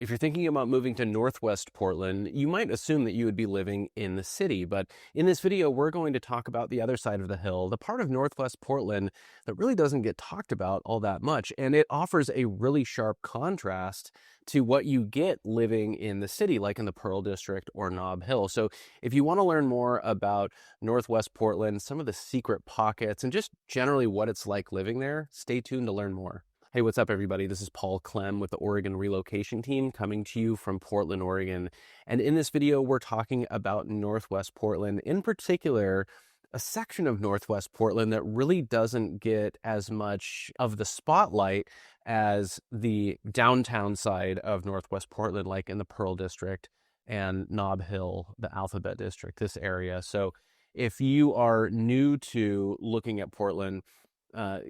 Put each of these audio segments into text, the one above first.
If you're thinking about moving to Northwest Portland, you might assume that you would be living in the city, but in this video, we're going to talk about the other side of the hill, the part of Northwest Portland that really doesn't get talked about all that much, and it offers a really sharp contrast to what you get living in the city, like in the Pearl District or Nob Hill. So if you want to learn more about Northwest Portland, some of the secret pockets, and just generally what it's like living there, stay tuned to learn more. Hey, what's up, everybody? This is Paul Clem with the Oregon Relocation Team coming to you from Portland, Oregon. And in this video, we're talking about Northwest Portland, in particular, a section of Northwest Portland that really doesn't get as much of the spotlight as the downtown side of Northwest Portland, like in the Pearl District and Nob Hill, the Alphabet District, this area. So if you are new to looking at Portland,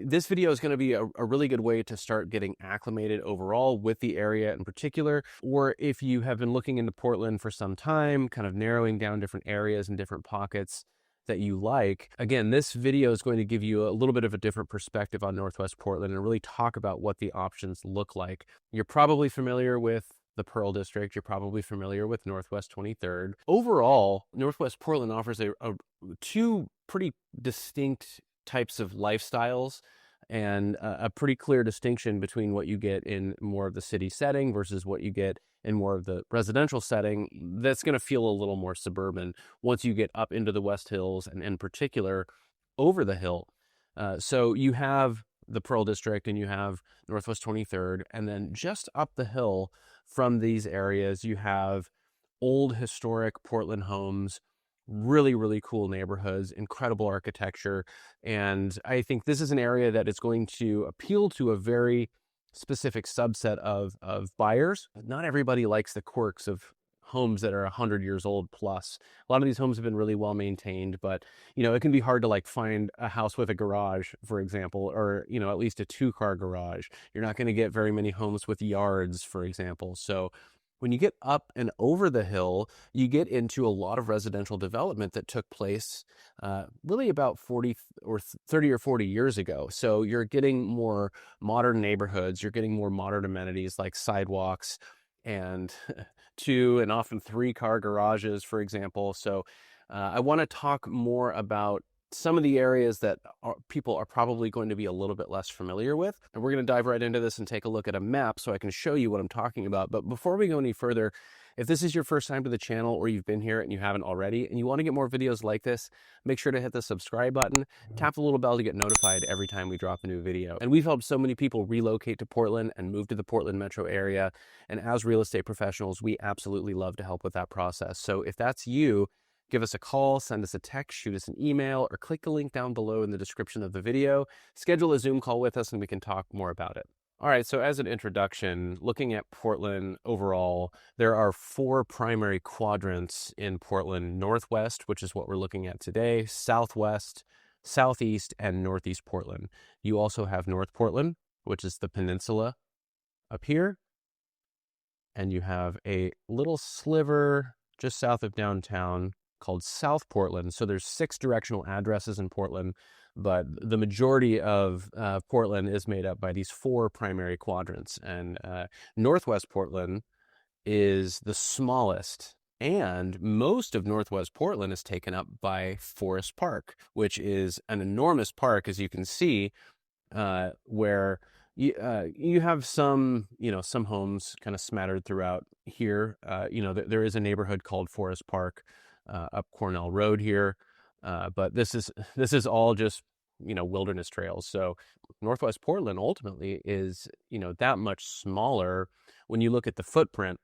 this video is going to be a really good way to start getting acclimated overall with the area in particular, or if you have been looking into Portland for some time, kind of narrowing down different areas and different pockets that you like. Again, this video is going to give you a little bit of a different perspective on Northwest Portland and really talk about what the options look like. You're probably familiar with the Pearl District. You're probably familiar with Northwest 23rd. Overall, Northwest Portland offers two pretty distinct types of lifestyles and a pretty clear distinction between what you get in more of the city setting versus what you get in more of the residential setting that's going to feel a little more suburban once you get up into the West Hills and in particular over the hill. So you have the Pearl District and you have Northwest 23rd, and then just up the hill from these areas you have old historic Portland homes, really, really cool neighborhoods, incredible architecture. And I think this is an area that is going to appeal to a very specific subset of buyers. Not everybody likes the quirks of homes that are 100 years old plus. A lot of these homes have been really well maintained, but it can be hard to find a house with a garage, for example, or at least a 2-car garage. You're not going to get very many homes with yards, for example. So when you get up and over the hill, you get into a lot of residential development that took place really about 30 or 40 years ago. So you're getting more modern neighborhoods, you're getting more modern amenities like sidewalks and 2 and often 3-car garages, for example. So I want to talk more about some of the areas that people are probably going to be a little bit less familiar with. And we're going to dive right into this and take a look at a map so I can show you what I'm talking about. But before we go any further, if this is your first time to the channel or you've been here and you haven't already and you want to get more videos like this, make sure to hit the subscribe button, tap the little bell to get notified every time we drop a new video. And we've helped so many people relocate to Portland and move to the Portland metro area. And as real estate professionals, we absolutely love to help with that process. So if that's you, give us a call, send us a text, shoot us an email, or click the link down below in the description of the video. Schedule a Zoom call with us and we can talk more about it. All right, so as an introduction, looking at Portland overall, there are 4 primary quadrants in Portland: Northwest, which is what we're looking at today, Southwest, Southeast, and Northeast Portland. You also have North Portland, which is the peninsula up here, and you have a little sliver just south of downtown called South Portland. So there's 6 directional addresses in Portland, but the majority of Portland is made up by these 4 primary quadrants. And Northwest Portland is the smallest, and most of Northwest Portland is taken up by Forest Park, which is an enormous park, as you can see, where you have some homes kind of smattered throughout here. There is a neighborhood called Forest Park up Cornell Road here, but this is all just wilderness trails. So Northwest Portland ultimately is that much smaller. When you look at the footprint,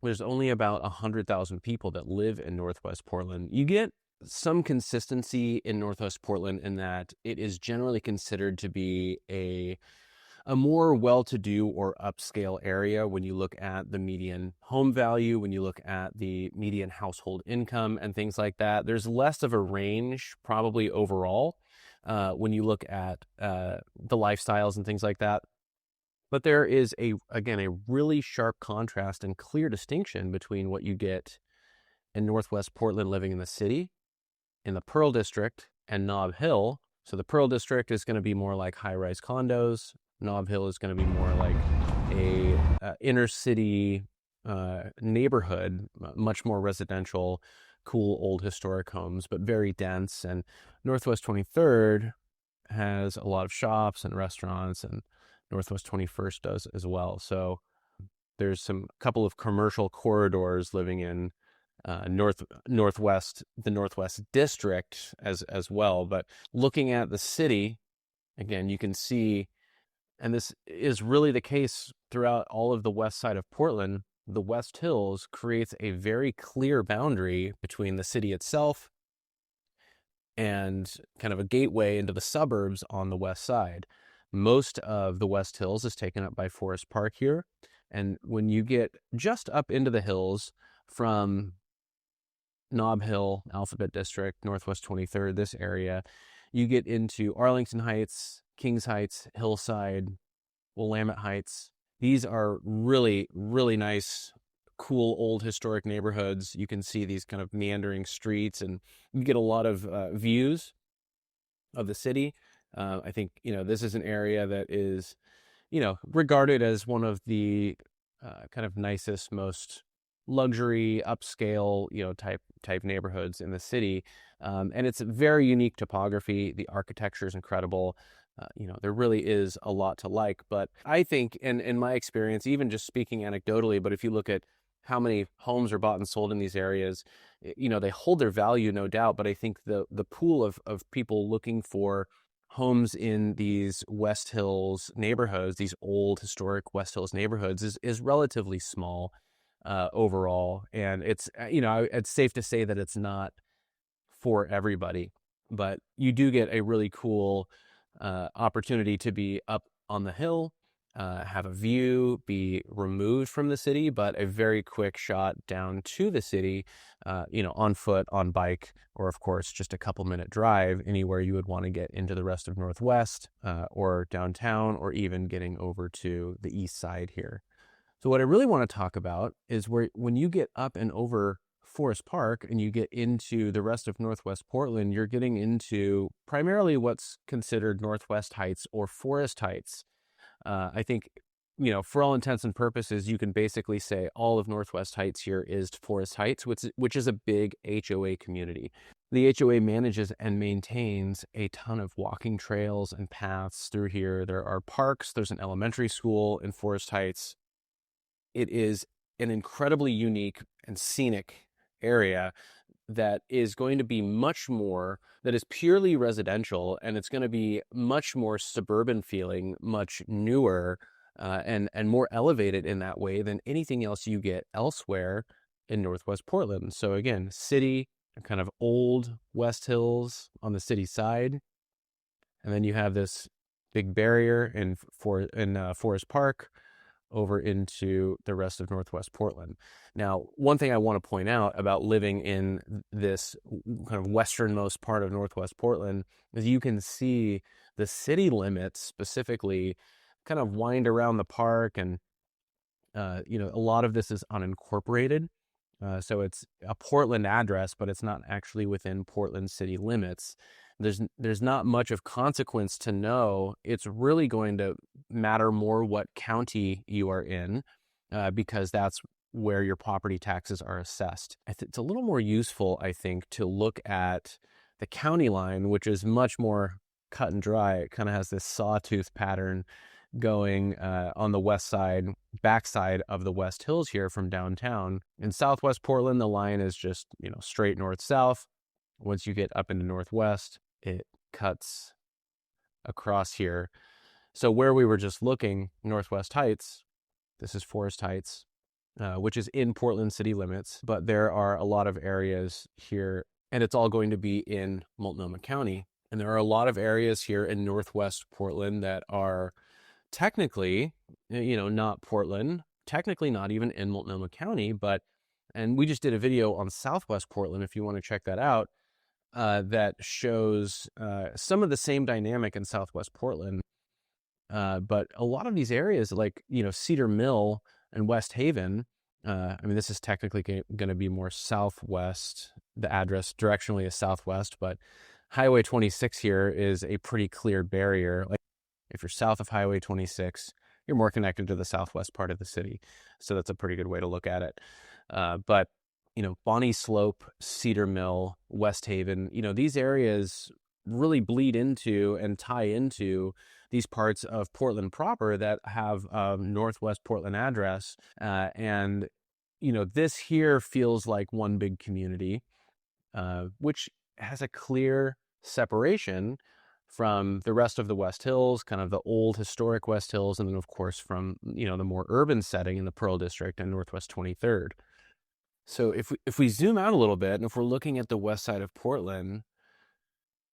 there's only about 100,000 people that live in Northwest Portland. You get some consistency in Northwest Portland in that it is generally considered to be a more well-to-do or upscale area when you look at the median home value, when you look at the median household income and things like that. There's less of a range probably overall when you look at the lifestyles and things like that. But there is, again, a really sharp contrast and clear distinction between what you get in Northwest Portland living in the city, in the Pearl District, and Nob Hill. So the Pearl District is going to be more like high-rise condos. Nob Hill is going to be more like a inner city neighborhood, much more residential, cool old historic homes, but very dense. And Northwest 23rd has a lot of shops and restaurants, and Northwest 21st does as well. So there's some couple of commercial corridors living in northwest, the Northwest District as well. But looking at the city, again, you can see, and this is really the case throughout all of the west side of Portland, the West Hills creates a very clear boundary between the city itself and kind of a gateway into the suburbs on the west side. Most of the West Hills is taken up by Forest Park here. And when you get just up into the hills from Nob Hill, Alphabet District, Northwest 23rd, this area, you get into Arlington Heights, Kings Heights, Hillside, Willamette Heights. These are really, really nice, cool, old historic neighborhoods. You can see these kind of meandering streets, and you get a lot of views of the city. I think, this is an area that is, regarded as one of the kind of nicest, most luxury, upscale, type neighborhoods in the city. And it's a very unique topography. The architecture is incredible. There really is a lot to like. But I think, in my experience, even just speaking anecdotally, but if you look at how many homes are bought and sold in these areas, they hold their value, no doubt. But I think the pool of people looking for homes in these West Hills neighborhoods, these old historic West Hills neighborhoods, is relatively small overall. And it's, it's safe to say that it's not for everybody, but you do get a really cool opportunity to be up on the hill, have a view, be removed from the city, but a very quick shot down to the city, on foot, on bike, or of course, just a couple minute drive anywhere you would want to get into the rest of Northwest or downtown, or even getting over to the east side here. So what I really want to talk about is when you get up and over Forest Park and you get into the rest of Northwest Portland, you're getting into primarily what's considered Northwest Heights or Forest Heights. I think, for all intents and purposes, you can basically say all of Northwest Heights here is Forest Heights, which is a big HOA community. The HOA manages and maintains a ton of walking trails and paths through here. There are parks. There's an elementary school in Forest Heights. It is an incredibly unique and scenic area that is going to be that is purely residential, and it's going to be much more suburban feeling, much newer, and more elevated in that way than anything else you get elsewhere in Northwest Portland. So again, city, kind of old West Hills on the city side, and then you have this big barrier in Forest Park over into the rest of Northwest Portland. Now, one thing I want to point out about living in this kind of westernmost part of Northwest Portland is you can see the city limits specifically kind of wind around the park, and a lot of this is unincorporated. So it's a Portland address, but it's not actually within Portland city limits. There's not much of consequence to know. It's really going to matter more what county you are in, because that's where your property taxes are assessed. It's a little more useful, I think, to look at the county line, which is much more cut and dry. It kind of has this sawtooth pattern going on the west side, backside of the West Hills here from downtown. In Southwest Portland, the line is just, straight north-south. Once you get up into Northwest, it cuts across here. So where we were just looking, Northwest Heights, this is Forest Heights, which is in Portland city limits, but there are a lot of areas here, and it's all going to be in Multnomah County. And there are a lot of areas here in Northwest Portland that are technically, not Portland, technically not even in Multnomah County, and we just did a video on Southwest Portland, if you want to check that out, that shows some of the same dynamic in Southwest Portland. But a lot of these areas like, Cedar Mill and West Haven, this is technically going to be more southwest. The address directionally is southwest, but Highway 26 here is a pretty clear barrier. Like if you're south of Highway 26, you're more connected to the southwest part of the city. So that's a pretty good way to look at it. But Bonny Slope, Cedar Mill, West Haven, these areas really bleed into and tie into these parts of Portland proper that have Northwest Portland address. And this here feels like one big community, which has a clear separation from the rest of the West Hills, kind of the old historic West Hills, and then of course from the more urban setting in the Pearl District and Northwest 23rd. So if we zoom out a little bit, and if we're looking at the west side of Portland,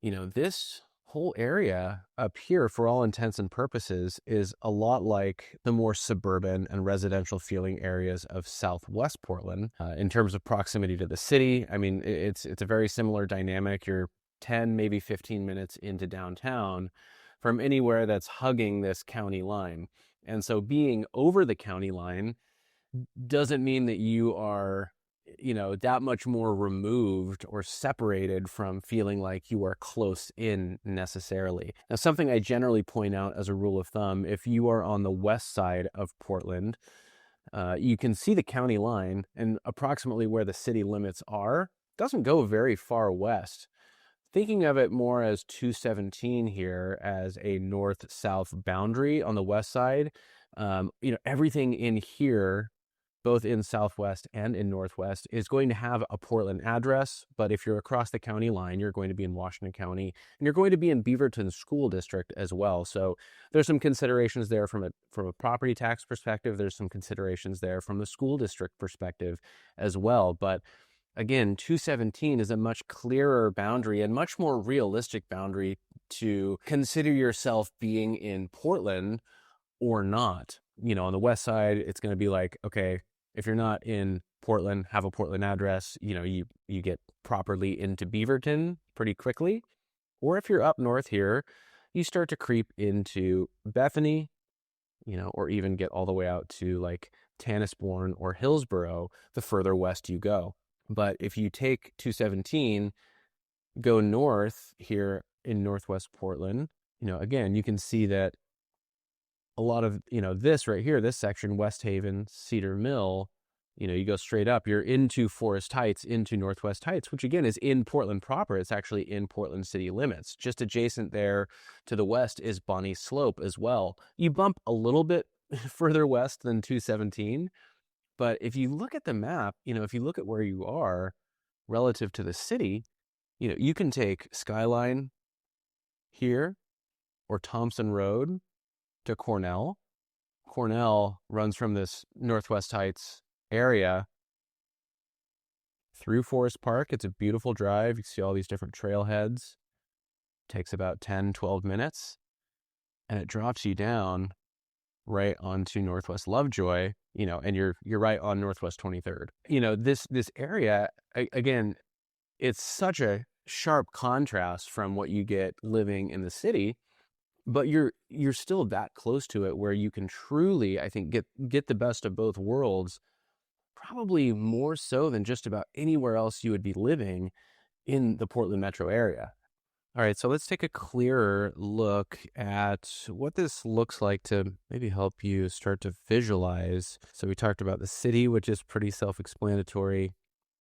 this whole area up here, for all intents and purposes, is a lot like the more suburban and residential feeling areas of Southwest Portland in terms of proximity to the city. I mean, it's a very similar dynamic. You're 10, maybe 15 minutes into downtown from anywhere that's hugging this county line. And so being over the county line doesn't mean that you are that much more removed or separated from feeling like you are close in necessarily. Now, something I generally point out as a rule of thumb, if you are on the west side of Portland, you can see the county line, and approximately where the city limits are doesn't go very far west. Thinking of it more as 217 here as a north-south boundary on the west side, everything in here, both in Southwest and in Northwest, is going to have a Portland address. But if you're across the county line, you're going to be in Washington County, and you're going to be in Beaverton School District as well. So there's some considerations there from a property tax perspective. There's some considerations there from the school district perspective as well. But again, 217 is a much clearer boundary and much more realistic boundary to consider yourself being in Portland or not. On the west side, it's going to be like, okay, if you're not in Portland, have a Portland address, you get properly into Beaverton pretty quickly. Or if you're up north here, you start to creep into Bethany, or even get all the way out to like Tannisbourne or Hillsborough, the further west you go. But if you take 217, go north here in Northwest Portland, again, you can see that a lot of, this right here, this section, West Haven, Cedar Mill, you go straight up, you're into Forest Heights, into Northwest Heights, which again is in Portland proper. It's actually in Portland city limits. Just adjacent there to the west is Bonny Slope as well. You bump a little bit further west than 217, but if you look at the map, if you look at where you are relative to the city, you can take Skyline here or Thompson Road to Cornell. Cornell runs from this Northwest Heights area through Forest Park. It's a beautiful drive. You see all these different trailheads. It takes about 10, 12 minutes. And it drops you down right onto Northwest Lovejoy, and you're right on Northwest 23rd. This area, again, it's such a sharp contrast from what you get living in the city. But you're still that close to it where you can truly, I think, get the best of both worlds, probably more so than just about anywhere else you would be living in the Portland metro area. All right, so let's take a clearer look at what this looks like to maybe help you start to visualize. So we talked about the city, which is pretty self-explanatory.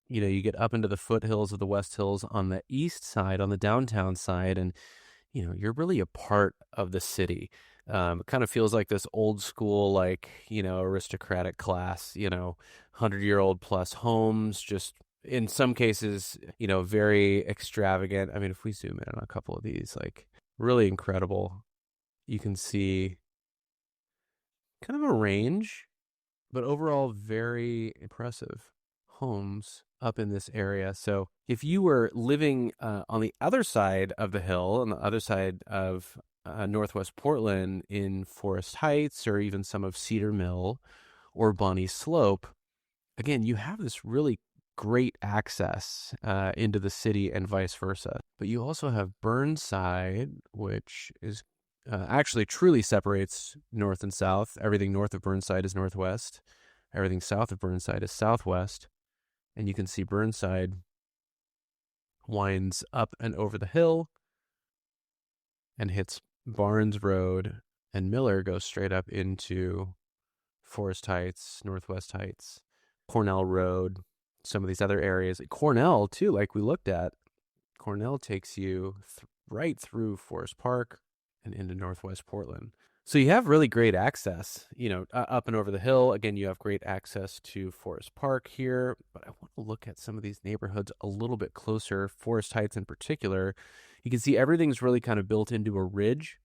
You get up into the foothills of the West Hills on the east side, on the downtown side, and you're really a part of the city. It kind of feels like this old school, aristocratic class, 100-year-old plus homes, just in some cases, very extravagant. I mean, if we zoom in on a couple of these, really incredible, you can see kind of a range, but overall very impressive homes up in this area. So if you were living on the other side of the hill, on the other side of Northwest Portland in Forest Heights, or even some of Cedar Mill or Bonny Slope, again, you have this really great access into the city and vice versa. But you also have Burnside, which is actually truly separates north and south. Everything north of Burnside is northwest. Everything south of Burnside is southwest. And you can see Burnside winds up and over the hill and hits Barnes Road And Miller goes straight up into Forest Heights, Northwest Heights, Cornell Road, some of these other areas. Cornell, too, like we looked at, Cornell takes you right through Forest Park and into Northwest Portland. So you have really great access, up and over the hill. Again, you have great access to Forest Park here, but I want to look at some of these neighborhoods a little bit closer, Forest Heights in particular. You can see everything's really kind of built into a ridge,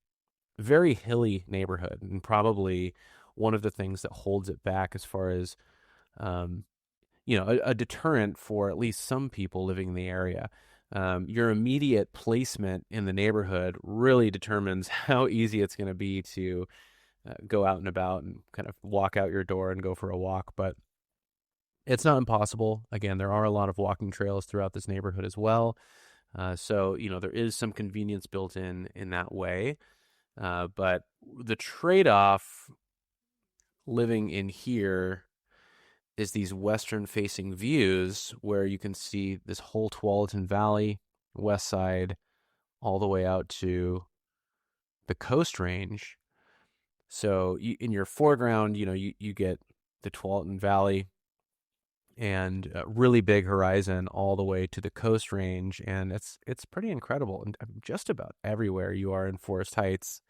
very hilly neighborhood, and probably one of the things that holds it back as far as, a deterrent for at least some people living in the area. Your immediate placement in the neighborhood really determines how easy it's going to be to go out and about and kind of walk out your door and go for a walk. But it's not impossible. Again, there are a lot of walking trails throughout this neighborhood as well. So, there is some convenience built in that way. But the trade-off living in here is these western-facing views where you can see this whole Tualatin Valley, west side, all the way out to the Coast Range. So in your foreground, you get the Tualatin Valley and a really big horizon all the way to the Coast Range, and it's pretty incredible. And just about everywhere you are in Forest Heights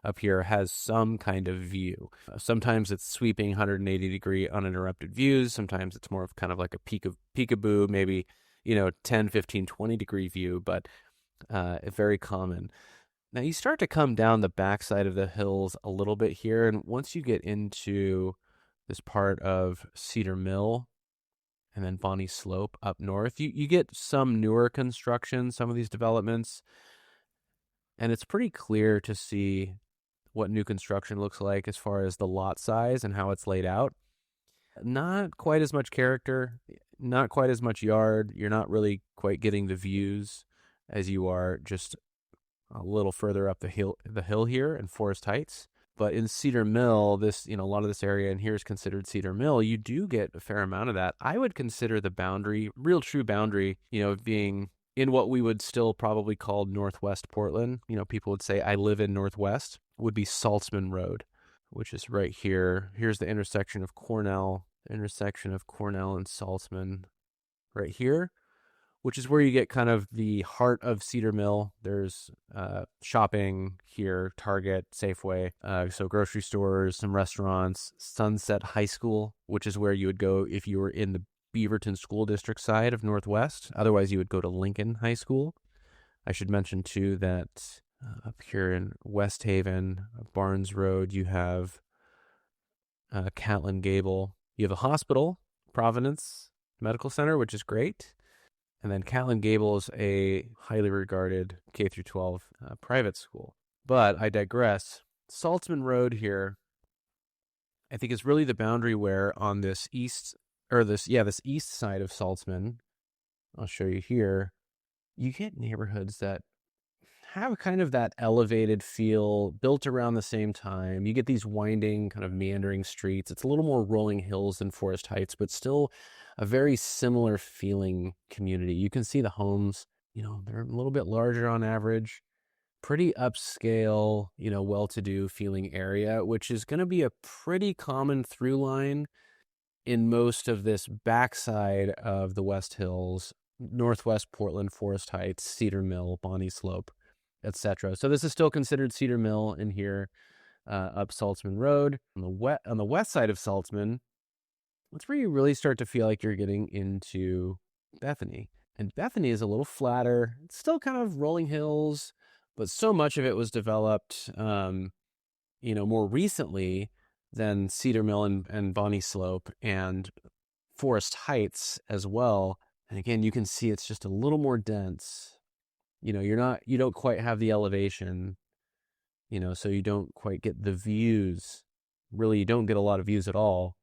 up here has some kind of view. Sometimes it's sweeping 180-degree uninterrupted views. Sometimes it's more of kind of like a peekaboo, maybe 10, 15, 20-degree view, but very common. Now you start to come down the backside of the hills a little bit here, and once you get into this part of Cedar Mill and then Bonny Slope up north, you get some newer construction, some of these developments, and it's pretty clear to see what new construction looks like as far as the lot size and how it's laid out. Not quite as much character, not quite as much yard. You're not really quite getting the views as you are just a little further up the hill here in Forest Heights. But in Cedar Mill, this, a lot of this area in here is considered Cedar Mill. You do get a fair amount of that. I would consider the boundary, real true boundary, being in what we would still probably call Northwest Portland. People would say, I live in Northwest, would be Saltzman Road, which is right here. Here's the intersection of Cornell and Saltzman right here, which is where you get kind of the heart of Cedar Mill. There's shopping here, Target, Safeway, so grocery stores, some restaurants, Sunset High School, which is where you would go if you were in the Beaverton School District side of Northwest. Otherwise, you would go to Lincoln High School. I should mention, too, that up here in West Haven, Barnes Road, you have Catlin Gable. You have a hospital, Providence Medical Center, which is great. And then Catlin Gable is a highly regarded K-12 private school. But I digress. Saltzman Road here, I think, is really the boundary where on this east side of Saltzman, I'll show you here, you get neighborhoods that have kind of that elevated feel, built around the same time. You get these winding, kind of meandering streets. It's a little more rolling hills than Forest Heights, but still a very similar feeling community. You can see the homes, they're a little bit larger on average, pretty upscale, well-to-do feeling area, which is going to be a pretty common through line in most of this backside of the West Hills, Northwest Portland, Forest Heights, Cedar Mill, Bonny Slope, etc. So this is still considered Cedar Mill in here, up Saltzman Road. On the west side of Saltzman, that's where you really start to feel like you're getting into Bethany. And Bethany is a little flatter. It's still kind of rolling hills, but so much of it was developed, more recently than Cedar Mill and Bonny Slope and Forest Heights as well. And again, you can see it's just a little more dense. You don't quite have the elevation, so you don't quite get the views. Really, you don't get a lot of views at all,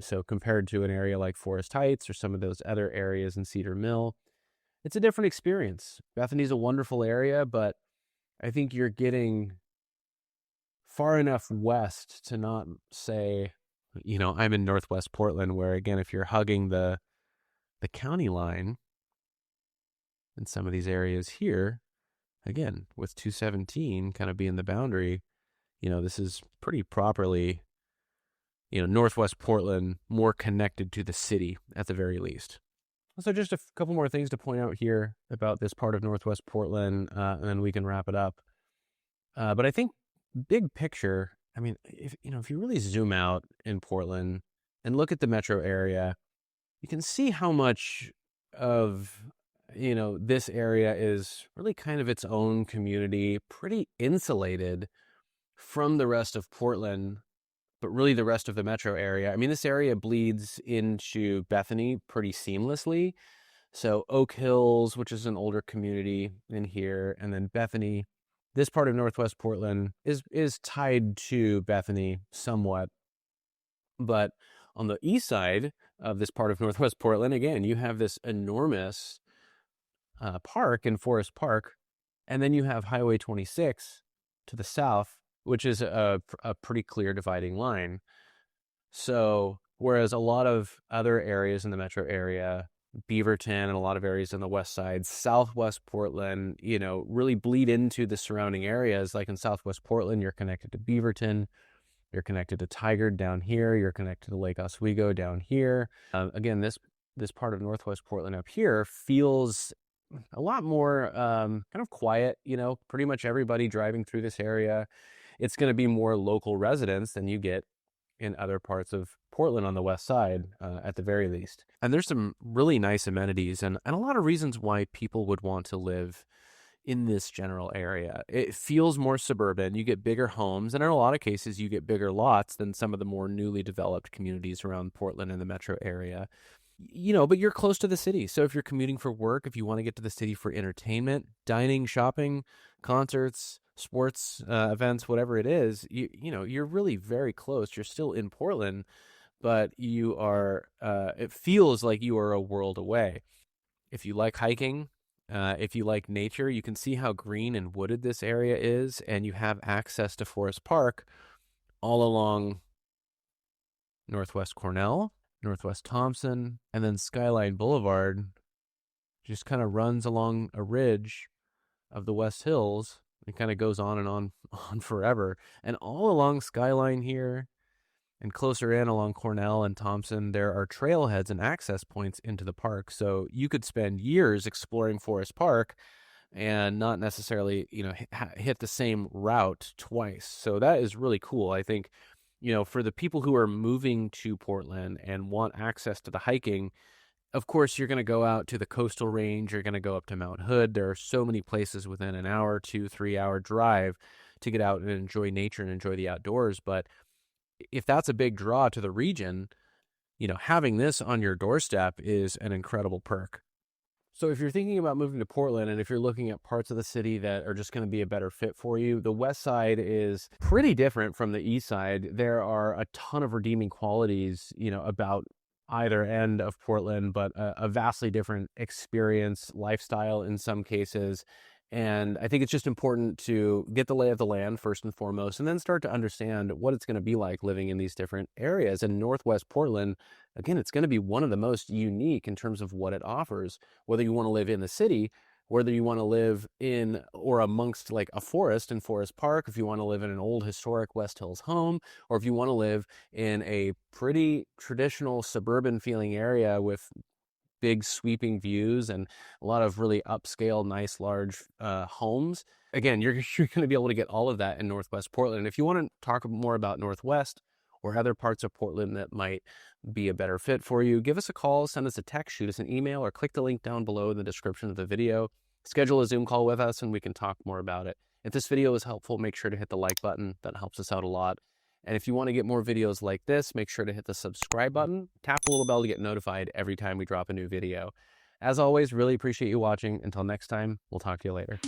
so compared to an area like Forest Heights or some of those other areas in Cedar Mill, it's a different experience. Bethany's a wonderful area, but I think you're getting far enough west to not say, I'm in Northwest Portland, where, again, if you're hugging the county line in some of these areas here, again, with 217 kind of being the boundary, This is pretty properly, Northwest Portland, more connected to the city at the very least. So just a couple more things to point out here about this part of Northwest Portland, and then we can wrap it up. But I think big picture, I mean, if you really zoom out in Portland and look at the metro area, you can see how much of, this area is really kind of its own community, pretty insulated from the rest of Portland, but really the rest of the metro area. I mean, this area bleeds into Bethany pretty seamlessly. So Oak Hills, which is an older community in here, and then Bethany. This part of Northwest Portland is tied to Bethany somewhat. But on the east side of this part of Northwest Portland, again, you have this enormous park in Forest Park, and then you have Highway 26 to the south, which is a pretty clear dividing line. So whereas a lot of other areas in the metro area, Beaverton and a lot of areas on the west side, Southwest Portland, really bleed into the surrounding areas. Like in Southwest Portland, you're connected to Beaverton, you're connected to Tigard down here, you're connected to Lake Oswego down here. Again, this part of Northwest Portland up here feels a lot more kind of quiet. Pretty much everybody driving through this area, it's going to be more local residents than you get in other parts of Portland on the west side, at the very least. And there's some really nice amenities and a lot of reasons why people would want to live in this general area. It feels more suburban. You get bigger homes, and in a lot of cases, you get bigger lots than some of the more newly developed communities around Portland and the metro area. But you're close to the city. So if you're commuting for work, if you want to get to the city for entertainment, dining, shopping, concerts, sports events, whatever it is, you're really very close. You're still in Portland, but you are, it feels like you are a world away. If you like hiking, if you like nature, you can see how green and wooded this area is, and you have access to Forest Park all along Northwest Cornell, Northwest Thompson, and then Skyline Boulevard just kind of runs along a ridge of the West Hills. It kind of goes on and on forever. And all along Skyline here and closer in along Cornell and Thompson, there are trailheads and access points into the park. So you could spend years exploring Forest Park and not necessarily, hit the same route twice. So that is really cool. I think, for the people who are moving to Portland and want access to the hiking, of course, you're going to go out to the coastal range. You're going to go up to Mount Hood. There are so many places within an hour, 2-3 hour drive to get out and enjoy nature and enjoy the outdoors. But if that's a big draw to the region, having this on your doorstep is an incredible perk. So if you're thinking about moving to Portland, and if you're looking at parts of the city that are just going to be a better fit for you, the west side is pretty different from the east side. There are a ton of redeeming qualities, about either end of Portland, but a vastly different experience, lifestyle in some cases. And I think it's just important to get the lay of the land first and foremost, and then start to understand what it's going to be like living in these different areas. In Northwest Portland, again, it's going to be one of the most unique in terms of what it offers, whether you want to live in the city, whether you want to live in or amongst like a forest in Forest Park, if you want to live in an old historic West Hills home, or if you want to live in a pretty traditional suburban feeling area with big sweeping views and a lot of really upscale, nice, large homes. Again, you're going to be able to get all of that in Northwest Portland. If you want to talk more about Northwest or other parts of Portland that might be a better fit for you, give us a call, send us a text, shoot us an email, or click the link down below in the description of the video. Schedule a Zoom call with us and we can talk more about it. If this video was helpful, make sure to hit the like button. That helps us out a lot. And if you want to get more videos like this, make sure to hit the subscribe button, tap the little bell to get notified every time we drop a new video. As always, really appreciate you watching. Until next time, we'll talk to you later.